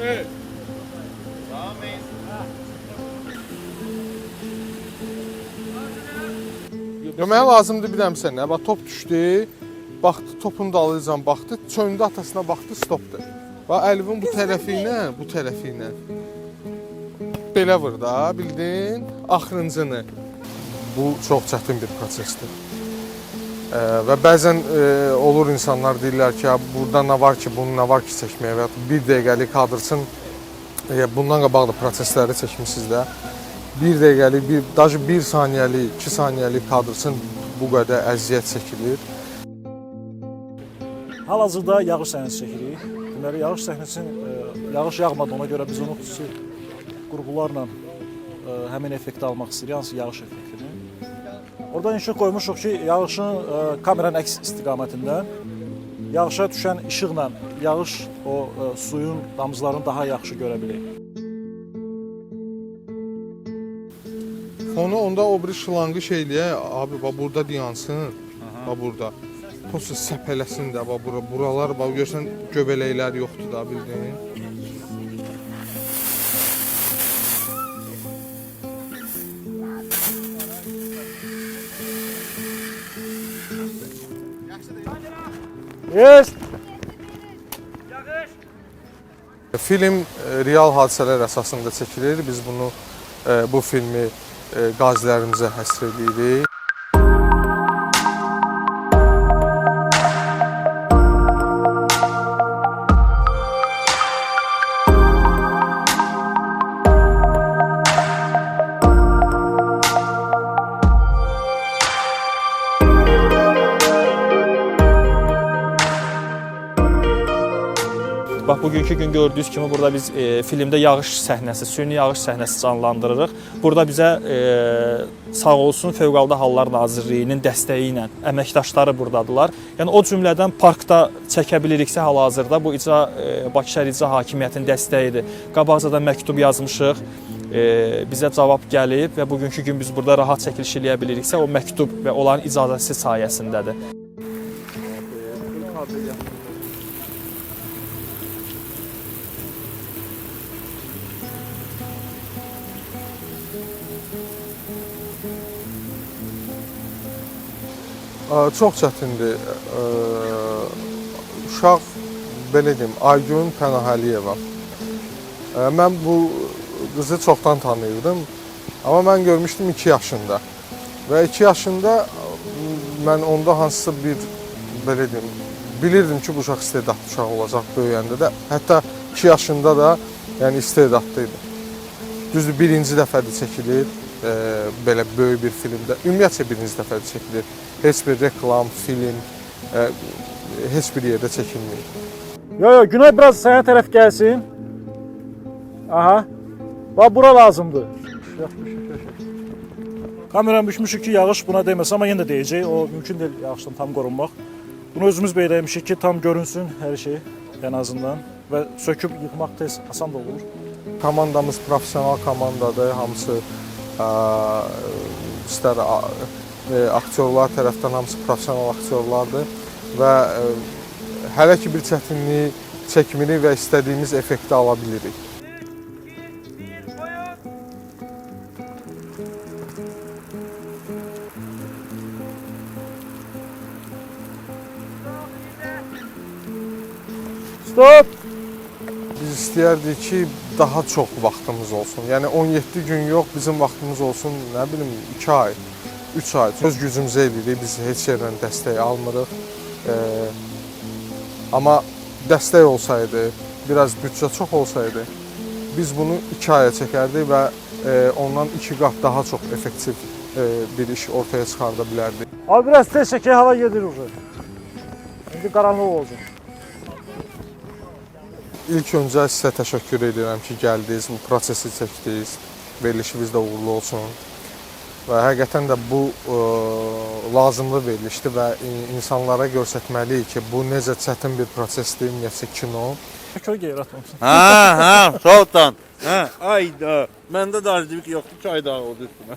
Evet. Yo, mənə lazımdır bir dənə sənə. Bax top düşdü. Baxdı topun dalıycan baxdı, çöndü atasına baxdı, stopdur. Bax əlivin bu tərəfi ilə belə vur da, bildin? Axırıncını. Bu çox çətin bir prosesdir. Və bəzən olur insanlar deyirlər ki, burada nə var ki, bunun nə var ki çəkməyə və bir dəqiqəlik kadrsın, bundan qabaq da prosesləri çəkmişsiniz də. Bir dəqiqəlik, bir saniyəlik, 2 saniyəlik kadrsın bu qədər əziyyət çəkilir. Hal-hazırda yağış səhnəsi çəkirik. Deməli, yağış səhnəsinin yağış yağmadı, ona görə biz onu xüsusi qurğularla həmin effekti almaq istəyirik, hansı yağış effektini. Orada inşa qoymuşuq ki, yağışın kameranın əks istiqamətindən yağışa düşən işıqla yağış o suyun damcılarını daha yaxşı görə bilir. Fonu onda o bir şılangı şeyliyə, abi bax burada dayansın, bax burada. Posa səpələsin də, bax buralar, bax görsən göbələklər yoxdur da, bildin? Yes! Film real hadisələr əsasında çəkilir. Biz bu filmi qazilərimizə həsr edirik. Bax, bugünkü gün gördüyünüz kimi burada biz filmdə yağış səhnəsi, süni yağış səhnəsi canlandırırıq. Burada bizə sağ olsun Fövqəladə Hallar Nazirliyinin dəstəyi ilə əməkdaşları buradadılar. Yəni o cümlədən parkda çəkə biliriksə hal-hazırda bu Bakı şəhər İcra Hakimiyyətinin dəstəyidir. Qabaqcadan məktub yazmışıq, bizə cavab gəlib və bugünkü gün biz burada rahat çəkiliş eləyə biliriksə o məktub və onların icazəsi sayəsindədir. Çox çətindir. Uşaq, belə deyim, Aygün Pənahəliyeva. Mən bu qızı çoxdan tanıyırdım. Amma mən görmüşdüm 2 yaşında. Və 2 yaşında mən onda hansısa bir, belə deyim, bilirdim ki, bu uşaq istedadlı uşaq olacaq böyüyəndə də. Hətta 2 yaşında da yəni istedadlıydı. Düzdür, birinci dəfədir çəkilir. Belə böyük bir filmdə. Ümumiyyətcə birinci dəfədir çəkilir. Heç bir reklam, film, heç bir yerdə çəkilməyir. Yo, Günay biraz sənə tərəf gəlsin. Aha. Bax, bura lazımdır. Kameranı düşmüşük ki, yağış buna dəyməsə, amma yenə də deyəcək. O mümkün deyil yağışdan tam qorunmaq. Bunu özümüz belirləmişik ki, tam görünsün hər şey ən azından və söküb yıxmaq tez asan da olur. Komandamız professional komandadır. Hamısı istər aktyorlar tərəfdən hamısı professional aktyorlardır və hələ ki bir çətinliyi çəkmirik və istədiyimiz effekti ala bilirik. Stop! Biz istəyərdik ki, daha çox vaxtımız olsun. Yəni 17 gün yox, bizim vaxtımız olsun, nə bilim, 2 ay, 3 ay. Öz gücümüzə edirik, biz heç yerdən dəstək almırıq. Amma dəstək olsaydı, biraz büdcə çox olsaydı, biz bunu 2 aya çəkərdik və ondan 2 qat daha çox effektiv bir iş ortaya çıxarda bilərdik. Abi biraz tez çəkək, hava gedir уже. İndi qaranlıq olacaq. İlk öncə sizə təşəkkür edirəm ki, gəldiniz, bu prosesi çəkdiniz, verilişiniz də uğurlu olsun. Və həqiqətən də bu lazımlı verilişdir və insanlara göstərməliyik ki, bu necə çətin bir prosesdir, ümumiyyətcə kino. Köy qeyrat olsun. Ha, soltan. Ha, ayda. Məndə də acılık yoxdur, çay dağı oldu üstünə.